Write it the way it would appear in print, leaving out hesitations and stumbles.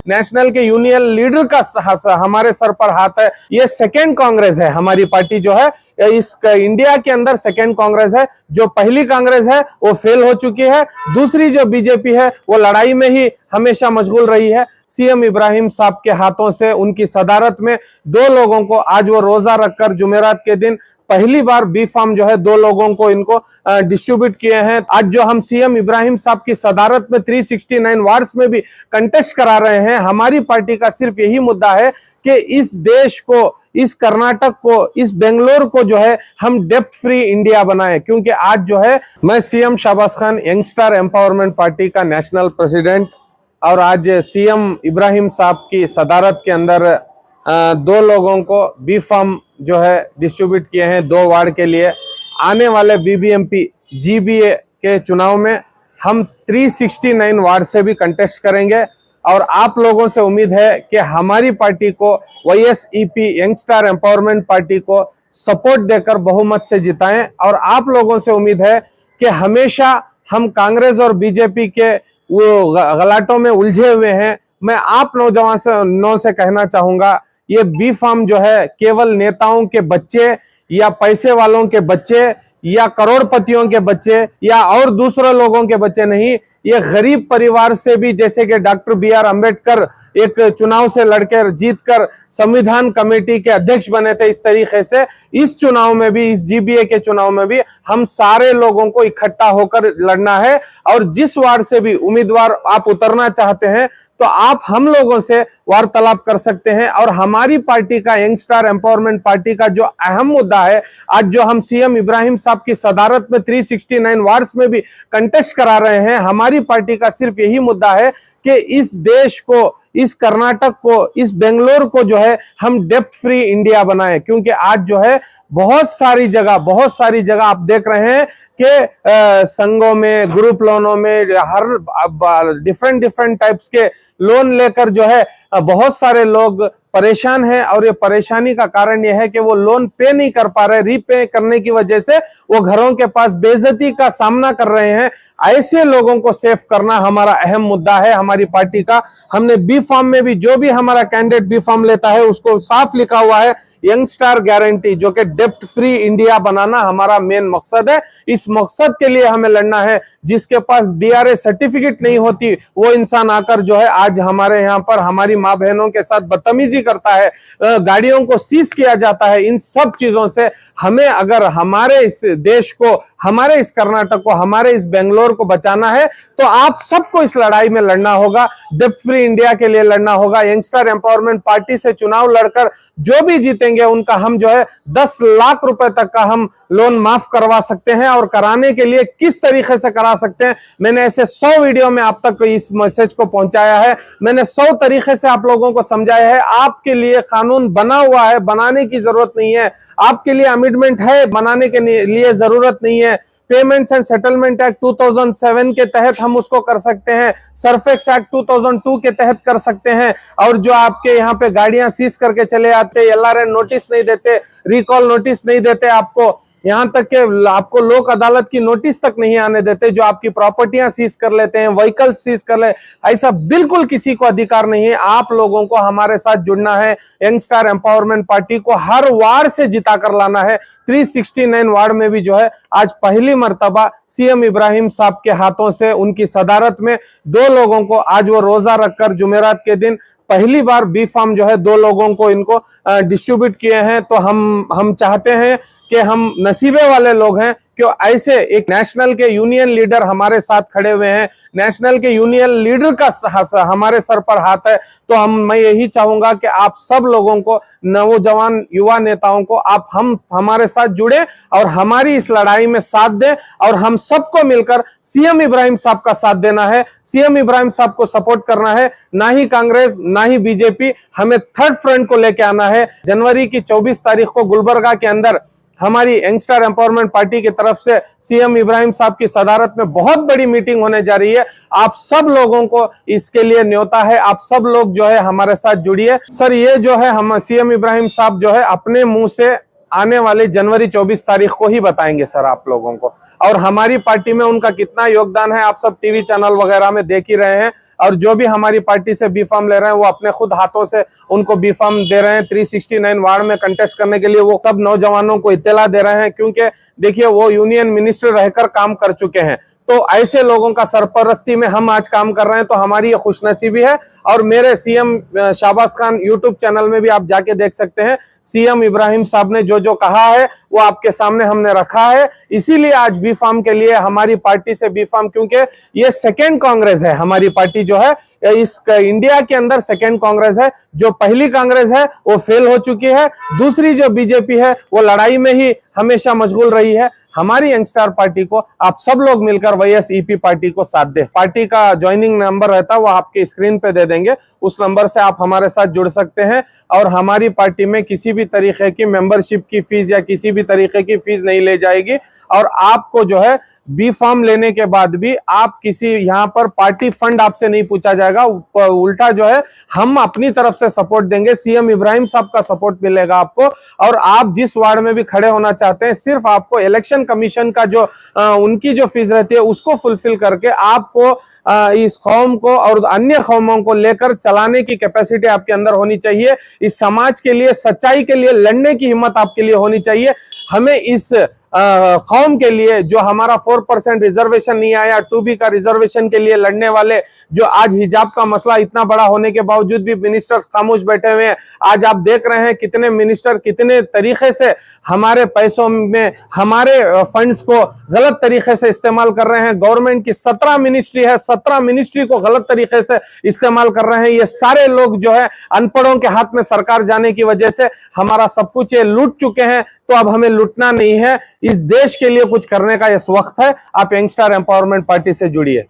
National के union leader का हमारे सर पर हाथ है। ये सेकेंड कांग्रेस है, हमारी पार्टी जो है इस इंडिया के अंदर सेकेंड कांग्रेस है। जो पहली कांग्रेस है वो फेल हो चुकी है, दूसरी जो बीजेपी है वो लड़ाई में ही हमेशा मशगूल रही है। सीएम इब्राहिम साहब के हाथों से, उनकी सदारत में 2 लोगों को आज वो रोजा रखकर जुमेरात के दिन पहली बार बी फार्म जो है 2 लोगों को इनको डिस्ट्रीब्यूट किए हैं। आज जो हम सीएम इब्राहिम साहब की सदारत में 369 वार्ड्स में भी कंटेस्ट करा रहे हैं, हमारी पार्टी का सिर्फ यही मुद्दा है कि इस देश को, इस कर्नाटक को, इस बेंगलोर को जो है हम डेप्ट फ्री इंडिया बनाए। क्योंकि आज जो है मैं CM Shahbaz Khan youngster empowerment party का नेशनल प्रेसिडेंट, और आज सीएम इब्राहिम साहब की सदारत के अंदर 2 लोगों को बी फार्म जो है डिस्ट्रीब्यूट किए हैं 2 वार्ड के लिए। आने वाले बीबीएमपी जीबीए के चुनाव में हम 369 वार्ड से भी कंटेस्ट करेंगे, और आप लोगों से उम्मीद है कि हमारी पार्टी को, YSEP यंगस्टर एम्पावरमेंट पार्टी को सपोर्ट देकर बहुमत से जिताएं। और आप लोगों से उम्मीद है कि हमेशा हम कांग्रेस और बीजेपी के वो गलाटों में उलझे हुए हैं। मैं आप नौजवानों से कहना चाहूंगा, ये बी फार्म जो है केवल नेताओं के बच्चे या पैसे वालों के बच्चे या करोड़पतियों के बच्चे या और दूसरे लोगों के बच्चे नहीं, ये गरीब परिवार से भी, जैसे कि डॉक्टर BR अम्बेडकर एक चुनाव से लड़कर जीतकर संविधान कमेटी के अध्यक्ष बने थे, इस तरीके से इस चुनाव में भी, इस जीबीए के चुनाव में भी हम सारे लोगों को इकट्ठा होकर लड़ना है। और जिस वार्ड से भी उम्मीदवार आप उतरना चाहते हैं तो आप हम लोगों से वार्तालाप कर सकते हैं। और हमारी पार्टी का, यंगस्टर एम्पावरमेंट पार्टी का जो अहम मुद्दा है, आज जो हम सीएम इब्राहिम साहब की सदारत में 369 वार्ड्स में भी कंटेस्ट करा रहे हैं, हमारी पार्टी का सिर्फ यही मुद्दा है कि इस देश को, इस कर्नाटक को, इस बेंगलोर को जो है हम डेप्ट फ्री इंडिया बनाए। क्योंकि आज जो है बहुत सारी जगह आप देख रहे हैं कि संघों में, ग्रुप लोनों में, हर डिफरेंट टाइप्स के लोन लेकर जो है बहुत सारे लोग परेशान हैं। और ये परेशानी का कारण यह है कि वो लोन पे नहीं कर पा रहे, रीपे करने की वजह से वो घरों के पास बेइज्जती का सामना कर रहे हैं। ऐसे लोगों को सेफ करना हमारा अहम मुद्दा है हमारी पार्टी का। हमने बी फार्म में भी, जो भी हमारा कैंडिडेट बी फार्म लेता है उसको साफ लिखा हुआ है यंगस्टर गारंटी, जो कि डेप्ट फ्री इंडिया बनाना हमारा मेन मकसद है। इस मकसद के लिए हमें लड़ना है। जिसके पास DRA सर्टिफिकेट नहीं होती वो इंसान आकर जो है आज हमारे यहाँ पर हमारी माँ बहनों के साथ बदतमीजी करता है, गाड़ियों को सीज किया जाता है। इन सब चीजों से हमें, अगर हमारे इस देश को, हमारे इस कर्नाटक को, हमारे इस बेंगलोर को बचाना है तो आप सबको इस लड़ाई में लड़ना होगा, डेप्ट फ्री इंडिया के लिए लड़ना होगा। यंगस्टर एम्पावरमेंट पार्टी से चुनाव लड़कर जो भी जीतेंगे उनका हम जो है 10 लाख रुपए तक का हम लोन माफ करवा सकते हैं। और कराने के लिए किस तरीके से करा सकते हैं, मैंने ऐसे 100 वीडियो में आप तक इस मैसेज को पहुंचाया है। मैंने 100 तरीके से आप लोगों को समझाया है। आपके लिए कानून बना हुआ है, बनाने की जरूरत नहीं है। आपके लिए अमेंडमेंट है, बनाने के लिए जरूरत नहीं है। पेमेंट्स एंड सेटलमेंट एक्ट 2007 के तहत हम उसको कर सकते हैं, सरफेक्स एक्ट 2002 के तहत कर सकते हैं। और जो आपके यहाँ पे गाड़ियां सीज करके चले आते, LRN नोटिस नहीं देते, रिकॉल नोटिस नहीं देते आपको, यहाँ तक कि आपको लोक अदालत की नोटिस तक नहीं आने देते, जो आपकी प्रॉपर्टियां सीज कर लेते हैं, व्हीकल सीज कर ले, ऐसा बिल्कुल किसी को अधिकार नहीं है। आप लोगों को हमारे साथ जुड़ना है। यंगस्टर एम्पावरमेंट पार्टी को हर वार्ड से जिता कर लाना है। 369 वार्ड में भी जो है आज पहली मर्तबा सीएम इब्राहिम साहब के हाथों से, उनकी सदारत में 2 लोगों को आज वो रोजा रखकर जुमेरात के दिन पहली बार बी फार्म जो है 2 लोगों को इनको डिस्ट्रीब्यूट किए हैं। तो हम चाहते हैं कि हम नसीबे वाले लोग हैं कि ऐसे एक नेशनल के यूनियन लीडर हमारे साथ खड़े हुए हैं। नेशनल के यूनियन लीडर का हमारे सर पर हाथ है। तो मैं यही चाहूंगा कि आप सब लोगों को, नौजवान युवा नेताओं को, आप हमारे साथ जुड़े और हमारी इस लड़ाई में साथ दें। और हम सबको मिलकर सीएम इब्राहिम साहब का साथ देना है, सीएम इब्राहिम साहब को सपोर्ट करना है। ना ही कांग्रेस, ना ही बीजेपी, हमें थर्ड फ्रंट को लेके आना है। जनवरी की 24 तारीख को गुलबर्गा के अंदर हमारी यंगस्टर एम्पावरमेंट पार्टी की तरफ से सीएम इब्राहिम साहब की सदारत में बहुत बड़ी मीटिंग होने जा रही है। आप सब लोगों को इसके लिए न्योता है, आप सब लोग जो है हमारे साथ जुड़िए। सर, ये जो है हम सीएम इब्राहिम साहब जो है अपने मुंह से आने वाले जनवरी 24 तारीख को ही बताएंगे सर आप लोगों को। और हमारी पार्टी में उनका कितना योगदान है आप सब टीवी चैनल वगैरह में देख ही रहे हैं। और जो भी हमारी पार्टी से बी फॉर्म ले रहे हैं वो अपने खुद हाथों से उनको बी फॉर्म दे रहे हैं 369 वार्ड में कंटेस्ट करने के लिए। वो सब नौजवानों को इत्तला दे रहे हैं, क्योंकि देखिए वो यूनियन मिनिस्टर रहकर काम कर चुके हैं। तो ऐसे लोगों का सरपरस्ती में हम आज काम कर रहे हैं, तो हमारी ये खुशनसीबी है। और मेरे CM Shahbaz Khan YouTube channel में भी आप जाके देख सकते हैं, सीएम इब्राहिम साहब ने जो जो कहा है वो आपके सामने हमने रखा है। इसीलिए आज बी फार्म के लिए हमारी पार्टी से बी फार्म, क्योंकि ये सेकेंड कांग्रेस है। हमारी पार्टी जो है इस इंडिया के अंदर सेकेंड कांग्रेस है। जो पहली कांग्रेस है वो फेल हो चुकी है, दूसरी जो बीजेपी है वो लड़ाई में ही हमेशा मशगूल रही है। हमारी यंगस्टार पार्टी को आप सब लोग मिलकर YSEP पार्टी को साथ दे। पार्टी का ज्वाइनिंग नंबर रहता है वो आपके स्क्रीन पे दे देंगे, उस नंबर से आप हमारे साथ जुड़ सकते हैं। और हमारी पार्टी में किसी भी तरीके की मेंबरशिप की फीस या किसी भी तरीके की फीस नहीं ले जाएगी। और आपको जो है बी फॉर्म लेने के बाद भी आप किसी यहाँ पर पार्टी फंड आपसे नहीं पूछा जाएगा, उल्टा जो है हम अपनी तरफ से सपोर्ट देंगे। सीएम इब्राहिम साहब का सपोर्ट मिलेगा आपको। और आप जिस वार्ड में भी खड़े होना चाहते हैं, सिर्फ आपको इलेक्शन कमीशन का जो उनकी जो फीस रहती है उसको फुलफिल करके आपको इस कौम को और अन्य कौमों को लेकर चलाने की कैपेसिटी आपके अंदर होनी चाहिए। इस समाज के लिए, सच्चाई के लिए लड़ने की हिम्मत आपके लिए होनी चाहिए। हमें इस कौम के लिए जो हमारा 4% रिजर्वेशन नहीं आया, 2B का रिजर्वेशन के लिए लड़ने वाले, जो आज हिजाब का मसला इतना बड़ा होने के बावजूद भी मिनिस्टर्स खामोश बैठे हुए हैं। आज आप देख रहे हैं कितने मिनिस्टर कितने तरीके से हमारे पैसों में, हमारे फंड्स को गलत तरीके से इस्तेमाल कर रहे हैं। गवर्नमेंट की 17 मिनिस्ट्री है, 17 मिनिस्ट्री को गलत तरीके से इस्तेमाल कर रहे हैं। ये सारे लोग जो है अनपढ़ों के हाथ में सरकार जाने की वजह से हमारा सब कुछ ये लूट चुके हैं। तो अब हमें लूटना नहीं है, इस देश के लिए कुछ करने का इस वक्त है। आप यंगस्टार एम्पावरमेंट पार्टी से जुड़िए।